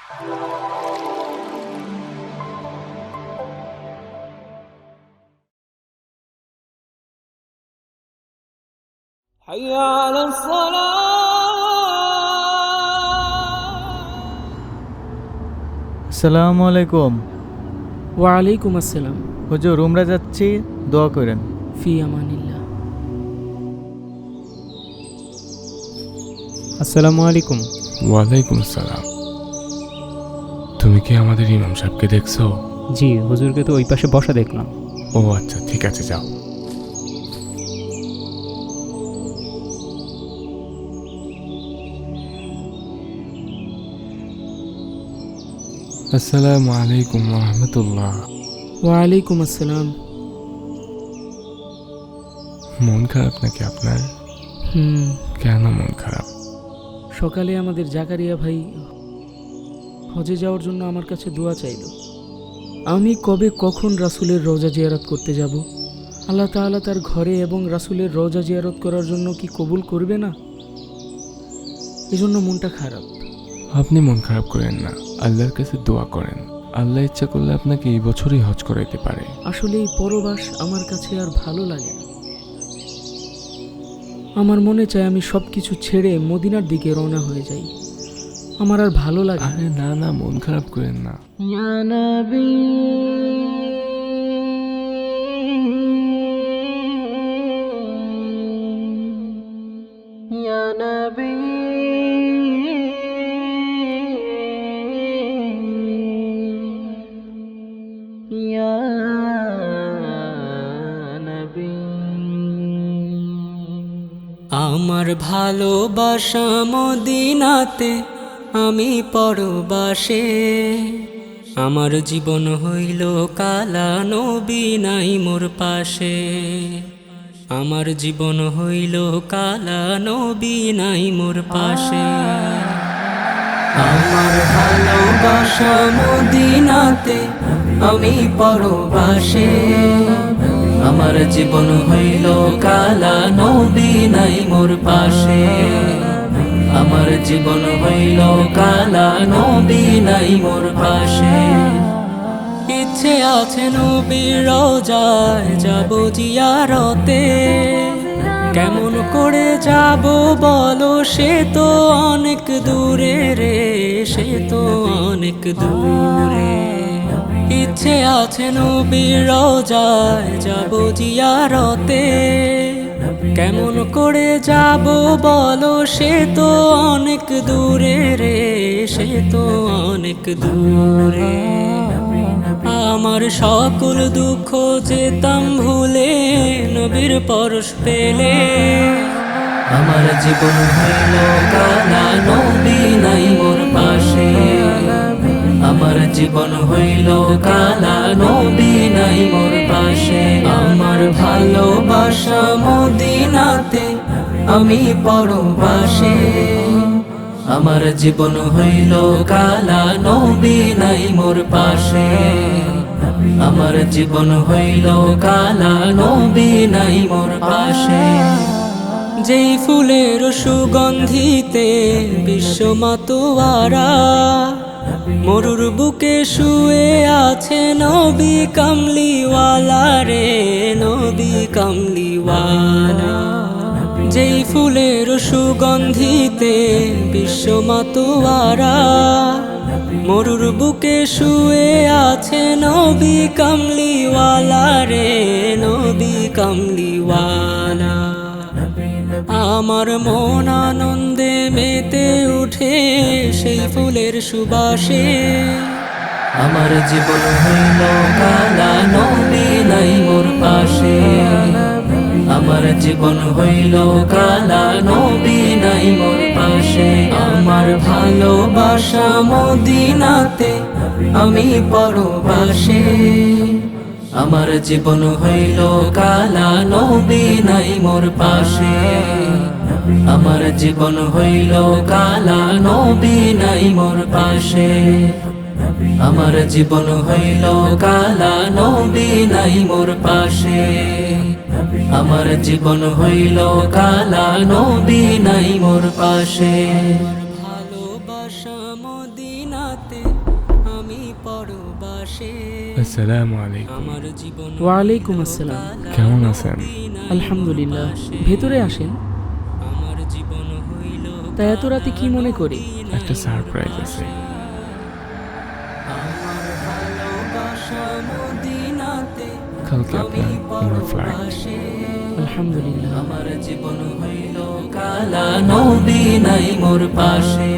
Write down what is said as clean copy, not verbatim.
حي على الصلاة. আসসালামু আলাইকুম। ওয়ালাইকুম আসসালাম। হুজুর, উমরা যাচ্ছি, দোয়া করেন। ফি আমানিল্লাহ। আসসালামু আলাইকুম। ওয়ালাইকুম আসসালাম। তুমি কি আমাদের ইমাম সাহেবকে দেখছো? জি, হুজুরকে তো ওই পাশে বসা দেখলাম। ও আচ্ছা, ঠিক আছে, যাও। আসসালামু আলাইকুম রহমতুল্লাহ। ওয়ালাইকুম আসসালাম। মন খারাপ নাকি আপনার? কেন মন খারাপ? সকালে আমাদের জাকারিয়া ভাই হজে যাওয়ার জন্য আমার কাছে দোয়া চাইল। আমি কবে কখন রাসূলের রওজা জিয়ারত করতে যাব? আল্লাহ তাআলা তার ঘরে এবং রাসূলের রওজা জিয়ারত করার জন্য কি কবুল করবে না? এজন্য মনটা খারাপ। আপনি মন খারাপ করেন না, আল্লাহর কাছে দোয়া করেন। আল্লাহ ইচ্ছা করলে আপনাকে এই বছরই হজ করাইতে পারে। আসলে এই পরবাস আমার কাছে আর ভালো লাগে না। আমার মনে চায় আমি সব কিছু ছেড়ে মদিনার দিকে রওনা হয়ে যাই। আমার আর ভালো লাগে না। আরে না না, মন খারাপ করেন না। ইয়া নবী ইয়া নবী ইয়া নবী। আমার ভালোবাসা মদিনাতে, আমি পরবাসে। আমার জীবন হইল কালা, নবী নাই মোর পাশে। আমার জীবন হইল কালা, নবী নাই মোর পাশে। আমার ভালোবাসা মদিনাতে, আমি পরবাসে। আমার জীবন হইল কালা, নবী নাই মোর পাশে। আমার জীবন হইল কালা, নবী নাই মোর পাশে। ইচ্ছে আছে নবীর রওজায় যাব জিয়ারতে। কেমন করে যাব বলো, সে তো অনেক দূরে রে, সে তো অনেক দূরে। ইচ্ছে আছে নবীর রওজায় যাব জিয়ারতে। কেমন করে যাব বলো, সে তো অনেক দূরে রে, সে তো অনেক দূরে। আমার সকল দুঃখ যেতাম ভুলে নবীর পরশ পেলে। আমার জীবন হইল কালা, নবী নাই মোর পাশে। আমার জীবন হইল কালা, নবী নাই মোর পাশে। আমার ভালোবাসা মদিনাতে, আমি পরবাসে। আমার জীবন হইল কালা, নবী নাই মোর পাশে। আমার জীবন হইল কালা, নবী নাই মোর পাশে। যেই ফুলের সুগন্ধিতে বিশ্ব মাতোয়ারা, মরুর বুকে শুয়ে আছে নবী কামলিওয়ালা রে, নবী কামলিওয়ালা। যেই ফুলের সুগন্ধিতে বিশ্ব মাতোয়ারা, মরুর বুকে শুয়ে আছে নবী কামলিওয়ালা রে, নবী কামলিওয়ালা। আমার মন আনন্দে মেতে উঠে সেই ফুলের সুবাসে। আমার জীবন হইল কালা, নবী নাই মোর পাশে। আমার জীবন হইল কালা, নবী নাই মোর পাশে। আমার ভালোবাসা মদিনাতে, আমি পরবাসে। আমার জীবন হইল কালা, নবী নাই মোর পাশে। আমার জীবন হইল কালা, নবী নাই মোর পাশে। আমার জীবন হইল কালা, নবী নাই মোর পাশে। আমার জীবন হইল কালা, নবী নাই মোর পাশে। ভালোবাসা মদিনা। মদিনাতে আমি পরবাসে আসসালামু আলাইকুম। আমার জীবন ওয়ালাইকুম আসসালাম। কেমন আছেন? আলহামদুলিল্লাহ, ভেতরে আসেন। আমার জীবন হইল তা এত রাতে কি মনে করে? একটা সারপ্রাইজ আছে। ভালোবাসা মদিনাতে কালকে আপনার উমরা ফ্লাইট। আলহামদুলিল্লাহ। আমার জীবন হইল কালা নবী নাই মোর পাশে